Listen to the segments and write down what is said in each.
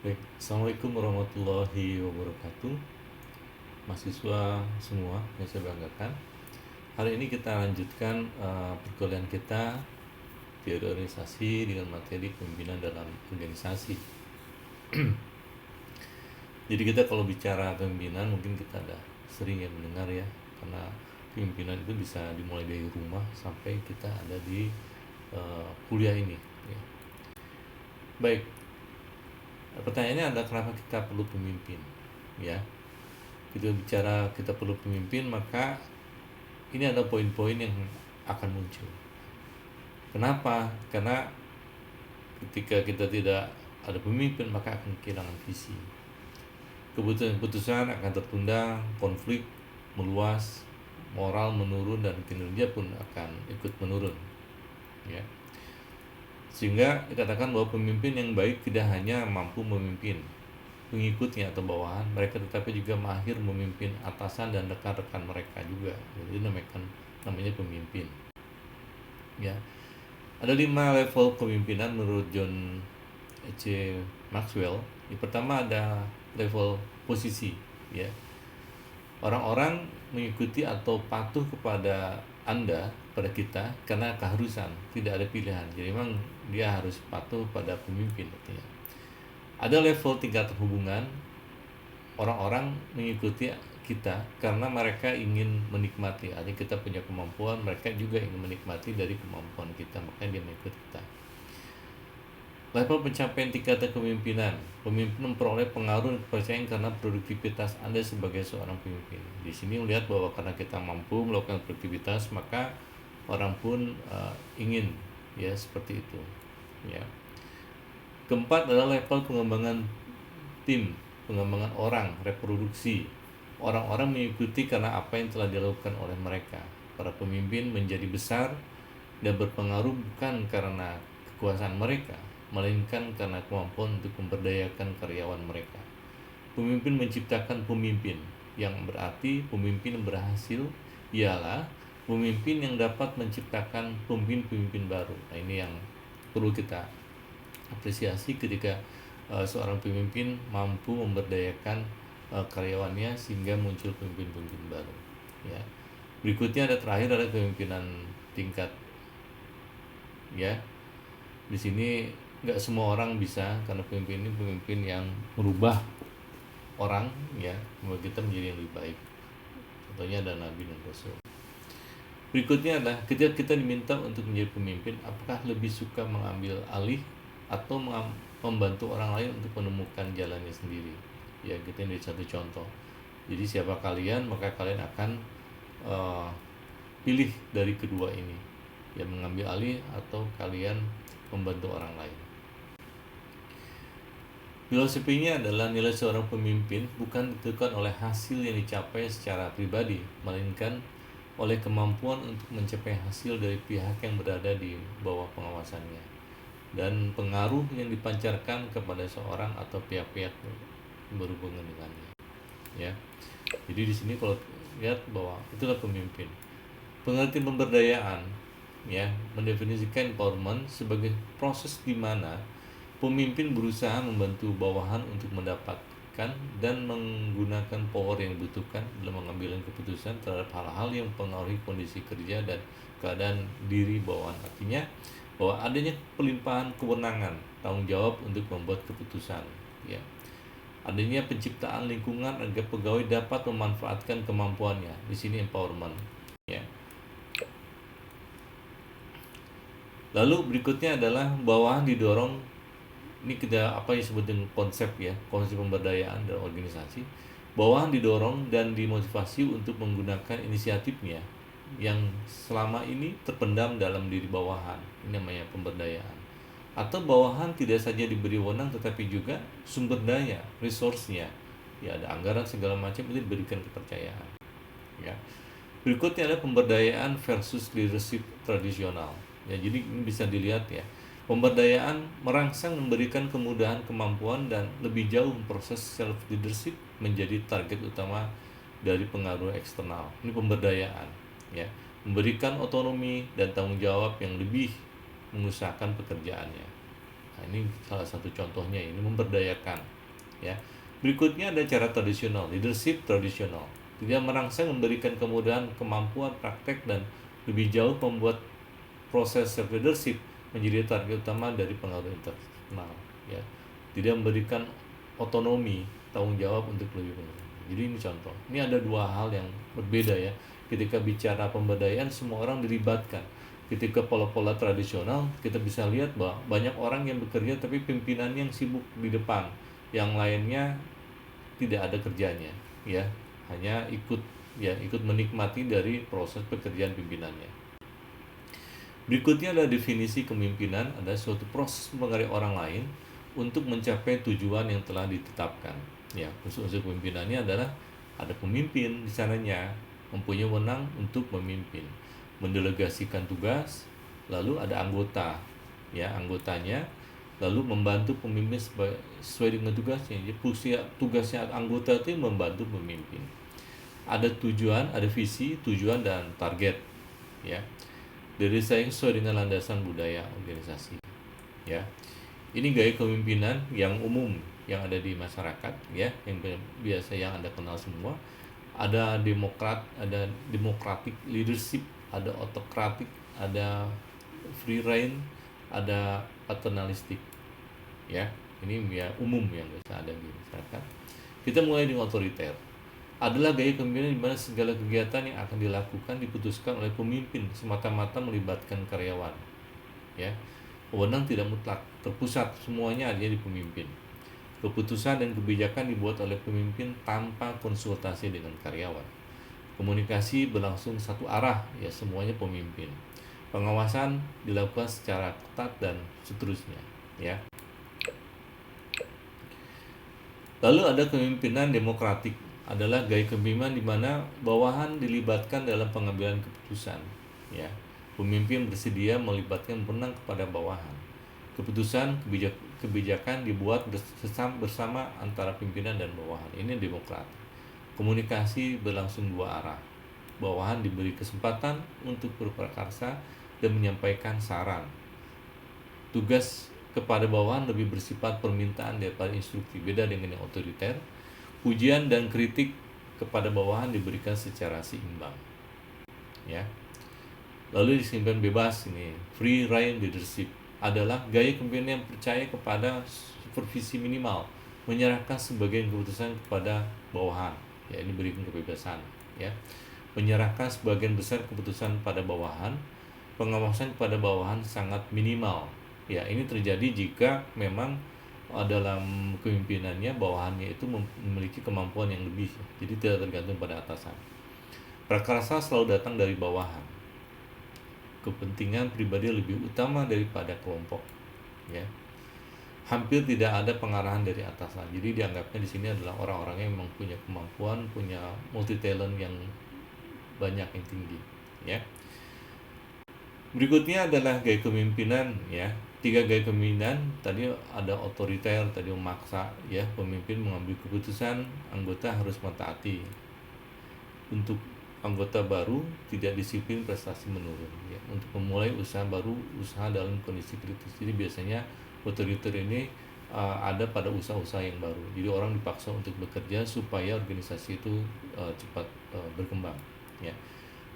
Baik, Assalamualaikum warahmatullahi wabarakatuh. Mahasiswa semua yang saya banggakan. Hari ini kita lanjutkan perkuliahan kita teori organisasi dengan materi pemimpinan dalam organisasi. Jadi kita kalau bicara kepemimpinan mungkin kita ada sering ya mendengar ya, karena pemimpinan itu bisa dimulai dari rumah sampai kita ada di kuliah ini. Ya. Baik, pertanyaannya adalah kenapa kita perlu pemimpin? Ya, kita bicara kita perlu pemimpin, maka ini ada poin-poin yang akan muncul. Kenapa? Karena ketika kita tidak ada pemimpin maka akan kehilangan visi. Keputusan akan tertunda, konflik meluas, moral menurun, dan kinerja pun akan ikut menurun. Ya. Sehingga dikatakan bahwa pemimpin yang baik tidak hanya mampu memimpin pengikutnya atau bawahan mereka, tetapi juga mahir memimpin atasan dan rekan-rekan mereka juga. Jadi namanya pemimpin. Ya, ada 5 level kepemimpinan menurut John C. Maxwell. Yang pertama ada level posisi. Ya, orang-orang mengikuti atau patuh kepada Anda, pada kita, karena keharusan, tidak ada pilihan. Jadi memang dia harus patuh pada pemimpin. Artinya. Ada level tingkat hubungan, orang-orang mengikuti kita karena mereka ingin menikmati. Artinya kita punya kemampuan, mereka juga ingin menikmati dari kemampuan kita, makanya dia mengikuti kita. Level pencapaian tingkat kepemimpinan, pemimpin memperoleh pengaruh dan kepercayaan karena produktivitas Anda sebagai seorang pemimpin. Di sini melihat bahwa karena kita mampu melakukan produktivitas, maka orang pun ingin ya seperti itu. Ya. Keempat adalah level pengembangan tim, pengembangan orang, reproduksi. Orang-orang mengikuti karena apa yang telah dilakukan oleh mereka. Para pemimpin menjadi besar dan berpengaruh bukan karena kekuasaan mereka, melainkan karena kemampuan untuk memberdayakan karyawan mereka. Pemimpin menciptakan pemimpin, yang berarti pemimpin yang berhasil ialah pemimpin yang dapat menciptakan pemimpin-pemimpin baru. Nah, ini yang perlu kita apresiasi ketika seorang pemimpin mampu memberdayakan karyawannya sehingga muncul pemimpin-pemimpin baru. Ya. Berikutnya ada terakhir ada kepemimpinan tingkat. Ya, di sini nggak semua orang bisa, karena pemimpin ini pemimpin yang merubah orang, ya, membuat kita menjadi yang lebih baik. Contohnya ada Nabi dan Rasul. Berikutnya adalah ketika kita diminta untuk menjadi pemimpin, apakah lebih suka mengambil alih atau membantu orang lain untuk menemukan jalannya sendiri? Ya, kita ini satu contoh. Jadi siapa kalian, maka kalian akan pilih dari kedua ini, ya, mengambil alih atau kalian membantu orang lain. Filosofinya adalah nilai seorang pemimpin bukan ditentukan oleh hasil yang dicapai secara pribadi, melainkan oleh kemampuan untuk mencapai hasil dari pihak yang berada di bawah pengawasannya dan pengaruh yang dipancarkan kepada seorang atau pihak-pihak berhubungan dengannya. Ya, jadi di sini kalau lihat bahwa itulah pemimpin. Pengertian pemberdayaan, ya, mendefinisikan empowerment sebagai proses di mana pemimpin berusaha membantu bawahan untuk mendapatkan dan menggunakan power yang dibutuhkan dalam mengambil keputusan terhadap hal-hal yang mempengaruhi kondisi kerja dan keadaan diri bawahan. Artinya bahwa adanya pelimpahan kewenangan, tanggung jawab untuk membuat keputusan. Ya. Adanya penciptaan lingkungan agar pegawai dapat memanfaatkan kemampuannya. Di sini empowerment. Ya. Lalu berikutnya adalah bawahan didorong, ini kita apa yang disebut dengan konsep, ya, konsep pemberdayaan dan organisasi. Bawahan didorong dan dimotivasi untuk menggunakan inisiatifnya yang selama ini terpendam dalam diri bawahan. Ini namanya pemberdayaan. Atau bawahan tidak saja diberi wewenang tetapi juga sumber daya, resource-nya, ya, ada anggaran segala macam, itu diberikan kepercayaan. Ya. Berikutnya adalah pemberdayaan versus leadership tradisional. Ya, jadi ini bisa dilihat, ya. Pemberdayaan merangsang memberikan kemudahan, kemampuan, dan lebih jauh proses self leadership menjadi target utama dari pengaruh eksternal. Ini pemberdayaan, ya, memberikan otonomi dan tanggung jawab yang lebih mengusahakan pekerjaannya. Nah, ini salah satu contohnya, ini memberdayakan, ya. Berikutnya ada cara tradisional, leadership tradisional. Dia merangsang memberikan kemudahan, kemampuan, praktek, dan lebih jauh membuat proses self leadership menjadi target utama dari pengaruh internal, ya. Tidak memberikan otonomi, tanggung jawab untuk lebih banyak. Jadi ini contoh. Ini ada dua hal yang berbeda, ya. Ketika bicara pemberdayaan, semua orang dilibatkan. Ketika pola-pola tradisional, kita bisa lihat bahwa banyak orang yang bekerja tapi pimpinannya yang sibuk di depan, yang lainnya tidak ada kerjanya, ya, hanya ikut menikmati dari proses pekerjaan pimpinannya. Berikutnya adalah definisi kepemimpinan, ada suatu proses mempengaruhi orang lain untuk mencapai tujuan yang telah ditetapkan. Ya, unsur-unsur kepemimpinannya adalah ada pemimpin di sananya, mempunyai wewenang untuk memimpin, mendelegasikan tugas, lalu ada anggota, ya, anggotanya, lalu membantu pemimpin sesuai dengan tugasnya. Jadi tugasnya anggota itu membantu pemimpin. Ada tujuan, ada visi, tujuan, dan target, ya. Dari saya sesuai dengan landasan budaya organisasi, ya. Ini gaya kepemimpinan yang umum yang ada di masyarakat, ya, yang biasa yang Anda kenal semua. Ada democratic leadership, ada autocratic, ada free reign, ada paternalistic, ya. Ini ya umum yang biasa ada di masyarakat. Kita mulai dengan otoriter. Adalah gaya kepemimpinan di mana segala kegiatan yang akan dilakukan diputuskan oleh pemimpin semata-mata melibatkan karyawan, ya. Wewenang tidak mutlak, terpusat semuanya ada di pemimpin. Keputusan dan kebijakan dibuat oleh pemimpin tanpa konsultasi dengan karyawan. Komunikasi berlangsung satu arah, ya, semuanya pemimpin. Pengawasan dilakukan secara ketat dan seterusnya, ya. Lalu ada kepemimpinan demokratik, adalah gaya kepemimpinan di mana bawahan dilibatkan dalam pengambilan keputusan, ya. Pemimpin bersedia melibatkan pemenang kepada bawahan. Keputusan kebijakan dibuat bersama antara pimpinan dan bawahan. Ini demokrat. Komunikasi berlangsung dua arah. Bawahan diberi kesempatan untuk berprakarsa dan menyampaikan saran. Tugas kepada bawahan lebih bersifat permintaan daripada instruksi, beda dengan yang otoriter. Pujian dan kritik kepada bawahan diberikan secara seimbang, ya. Lalu disimpan bebas, ini free reign leadership adalah gaya kepemimpinan yang percaya kepada supervisi minimal, menyerahkan sebagian keputusan kepada bawahan, ya. Ini berikan kebebasan, ya. Menyerahkan sebagian besar keputusan pada bawahan, pengawasan kepada bawahan sangat minimal, ya. Ini terjadi jika memang dalam kepemimpinannya bawahannya itu memiliki kemampuan yang lebih, jadi tidak tergantung pada atasan. Prakarsa selalu datang dari bawahan. Kepentingan pribadi lebih utama daripada kelompok, ya. Hampir tidak ada pengarahan dari atasan. Jadi dianggapnya di sini adalah orang-orang yang memang punya kemampuan, punya multi talent yang banyak, yang tinggi, ya. Berikutnya adalah gaya kepemimpinan, ya. 3 gaya kepemimpinan tadi ada otoriter, tadi memaksa, ya, pemimpin mengambil keputusan, anggota harus mentaati. Untuk anggota baru tidak disiplin, prestasi menurun, ya. Untuk memulai usaha baru, usaha dalam kondisi kritis. Jadi biasanya otoriter ini ada pada usaha-usaha yang baru. Jadi orang dipaksa untuk bekerja supaya organisasi itu cepat berkembang, ya.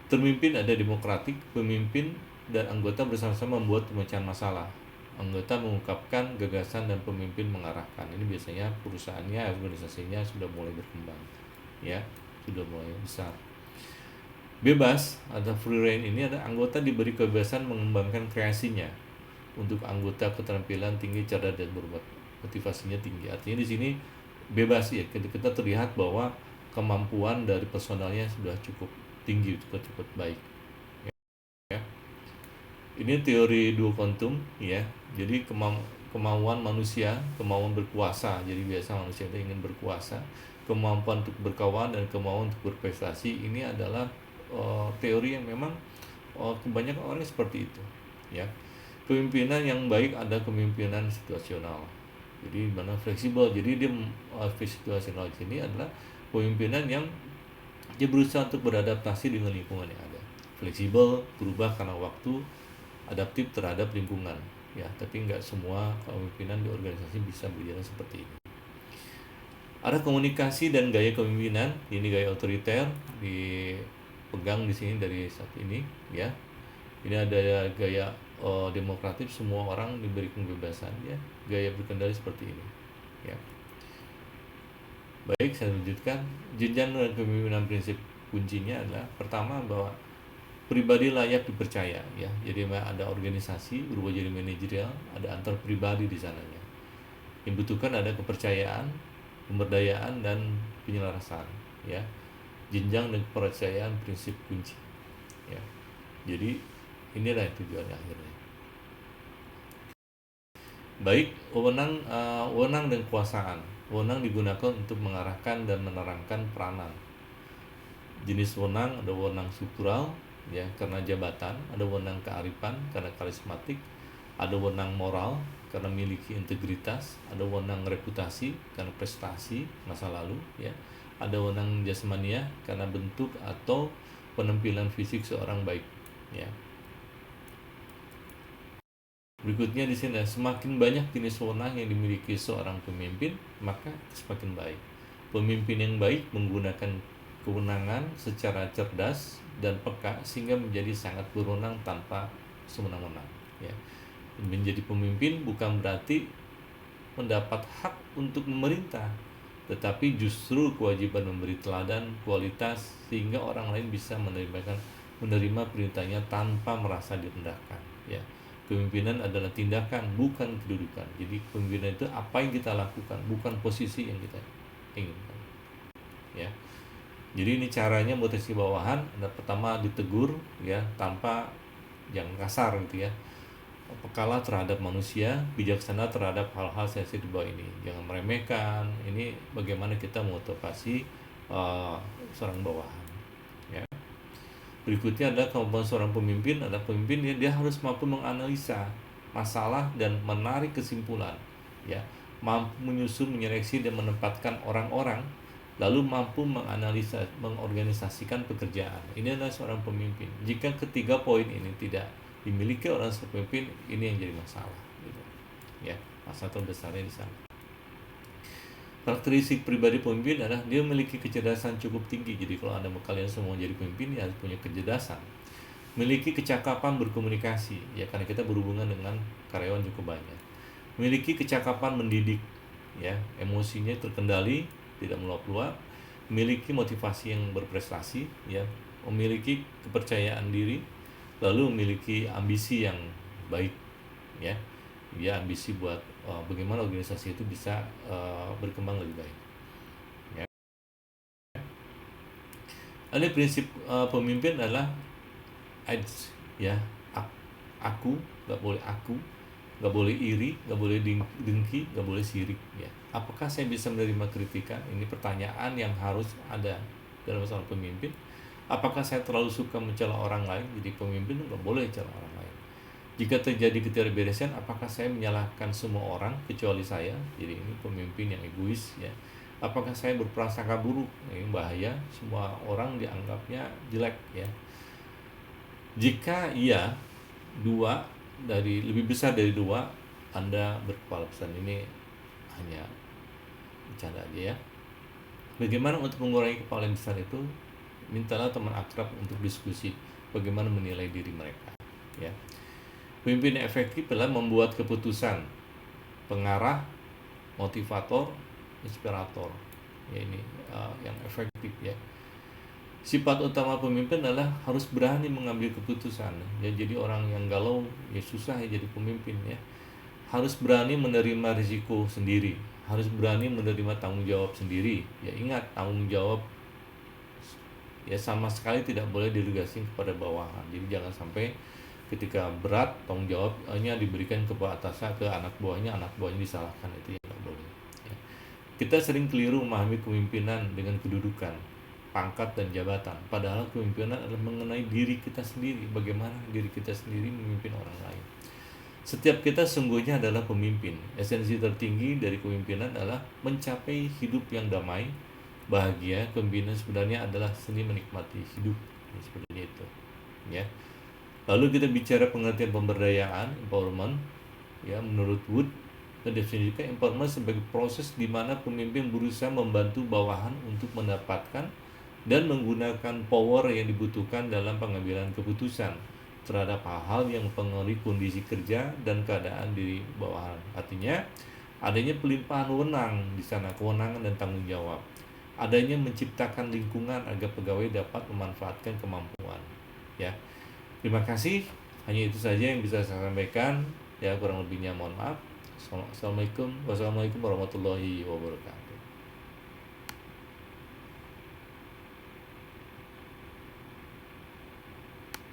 Termimpin ada demokratik, pemimpin dan anggota bersama-sama membuat pemecahan masalah. Anggota mengungkapkan gagasan dan pemimpin mengarahkan. Ini biasanya perusahaannya, organisasinya sudah mulai berkembang, ya, sudah mulai besar. Bebas atau free reign ini ada anggota diberi kebebasan mengembangkan kreasinya. Untuk anggota keterampilan tinggi, cerdas dan berbuat, motivasinya tinggi. Artinya di sini bebas, ya. Kita terlihat bahwa kemampuan dari personalnya sudah cukup tinggi, cukup baik, ya. Ini teori duo quantum, ya. Jadi kemauan manusia, kemauan berkuasa. Jadi biasa manusia itu ingin berkuasa, kemampuan untuk berkawan dan kemauan untuk berprestasi. Ini adalah teori yang memang kebanyakan orang seperti itu, ya. Kepemimpinan yang baik ada kepemimpinan situasional. Jadi mana fleksibel. Jadi dia situasional di sini adalah kepemimpinan yang dia berusaha untuk beradaptasi dengan lingkungan yang ada. Fleksibel, berubah karena waktu, adaptif terhadap lingkungan, ya, tapi nggak semua kepemimpinan di organisasi bisa berjalan seperti ini. Ada komunikasi dan gaya kepemimpinan, ini gaya otoriter dipegang di sini dari saat ini, ya. Ini ada gaya demokratif, semua orang diberi kebebasan, ya. Gaya berkendali seperti ini, ya. Baik, saya lanjutkan. Jenjang dan kepemimpinan, prinsip kuncinya adalah pertama bahwa pribadi layak dipercaya, ya. Jadi ada organisasi berubah jadi manajerial, ada antar pribadi di sananya. Yang dibutuhkan ada kepercayaan, pemberdayaan, dan penyelarasan, ya. Jenjang dan kepercayaan prinsip kunci, ya. Jadi inilah tujuannya akhirnya. Baik, wewenang dan kekuasaan. Wewenang digunakan untuk mengarahkan dan menerangkan peranan. Jenis wewenang ada wewenang struktural, ya, karena jabatan, ada wewenang kearifan karena karismatik, ada wewenang moral karena memiliki integritas, ada wewenang reputasi karena prestasi masa lalu, ya. Ada wewenang jasmania karena bentuk atau penampilan fisik seorang baik, ya. Berikutnya di sini, semakin banyak jenis wewenang yang dimiliki seorang pemimpin, maka semakin baik. Pemimpin yang baik menggunakan kewenangan secara cerdas dan peka sehingga menjadi sangat berwenang tanpa sewenang-wenang, ya. Menjadi pemimpin bukan berarti mendapat hak untuk memerintah, tetapi justru kewajiban memberi teladan kualitas sehingga orang lain bisa menerima perintahnya tanpa merasa direndahkan, ya. Kepemimpinan adalah tindakan, bukan kedudukan. Jadi kepemimpinan itu apa yang kita lakukan, bukan posisi yang kita inginkan, ya. Jadi ini caranya buat sisi bawahan. Ada pertama ditegur, ya, tanpa yang kasar gitu, ya. Pekalah terhadap manusia, bijaksana terhadap hal-hal sensitif di bawah ini. Jangan meremehkan. Ini bagaimana kita motivasi seorang bawahan, ya. Berikutnya adalah kemampuan seorang pemimpin. Adalah pemimpin dia harus mampu menganalisa masalah dan menarik kesimpulan, ya. Mampu menyusun, menyeleksi, dan menempatkan orang-orang, lalu mampu menganalisa, mengorganisasikan pekerjaan. Ini adalah seorang pemimpin. Jika ketiga poin ini tidak dimiliki orang pemimpin, ini yang jadi masalah, gitu, ya. Masalah terbesarnya di sana. Karakteristik pribadi pemimpin adalah dia memiliki kecerdasan cukup tinggi. Jadi kalau kalian semua jadi pemimpin, ya harus punya kecerdasan. Memiliki kecakapan berkomunikasi, ya, karena kita berhubungan dengan karyawan cukup banyak. Memiliki kecakapan mendidik, ya, emosinya terkendali, tidak meluap-luap. Memiliki motivasi yang berprestasi, ya. Memiliki kepercayaan diri, lalu memiliki ambisi yang baik, ya. Dia ambisi buat bagaimana organisasi itu bisa berkembang lebih baik, ya. Ada prinsip pemimpin adalah edge, ya. Aku, nggak boleh iri, nggak boleh dengki, nggak boleh sirik, ya. Apakah saya bisa menerima kritikan? Ini pertanyaan yang harus ada dalam seorang pemimpin. Apakah saya terlalu suka mencela orang lain? Jadi pemimpin nggak boleh mencela orang lain. Jika terjadi ketidakberesan, apakah saya menyalahkan semua orang kecuali saya? Jadi ini pemimpin yang egois, ya. Apakah saya berprasangka buruk? Ini bahaya, semua orang dianggapnya jelek, ya. Jika iya, lebih besar dari 2, Anda berkepala besar. Ini hanya bercanda aja, ya. Bagaimana untuk mengurangi kepala yang besar itu? Mintalah teman akrab untuk diskusi bagaimana menilai diri mereka, ya. Pemimpin yang efektif adalah membuat keputusan, pengarah, motivator, inspirator, ya. Ini yang efektif, ya. Sifat utama pemimpin adalah harus berani mengambil keputusan, ya. Jadi orang yang galau, ya susah ya jadi pemimpin, ya. Harus berani menerima risiko sendiri, harus berani menerima tanggung jawab sendiri, ya. Ingat, tanggung jawab, ya, sama sekali tidak boleh delegasi kepada bawahan. Jadi jangan sampai ketika berat tanggung jawabnya diberikan kepada atasan, ke anak buahnya disalahkan. Itu yang nggak boleh, ya. Kita sering keliru memahami kepemimpinan dengan kedudukan, pangkat, dan jabatan. Padahal kepemimpinan adalah mengenai diri kita sendiri, bagaimana diri kita sendiri memimpin orang lain. Setiap kita sungguhnya adalah pemimpin. Esensi tertinggi dari kepemimpinan adalah mencapai hidup yang damai, bahagia. Kepemimpinan sebenarnya adalah seni menikmati hidup, seperti itu, ya. Lalu kita bicara pengertian pemberdayaan, empowerment. Ya, menurut Wood, mendefinisikan empowerment sebagai proses di mana pemimpin berusaha membantu bawahan untuk mendapatkan dan menggunakan power yang dibutuhkan dalam pengambilan keputusan terhadap hal-hal yang mempengaruhi kondisi kerja dan keadaan di bawahan. Artinya, adanya pelimpahan wewenang di sana, kewenangan dan tanggung jawab. Adanya menciptakan lingkungan agar pegawai dapat memanfaatkan kemampuan. Ya, terima kasih. Hanya itu saja yang bisa saya sampaikan. Ya, kurang lebihnya mohon maaf. Assalamualaikum warahmatullahi wabarakatuh.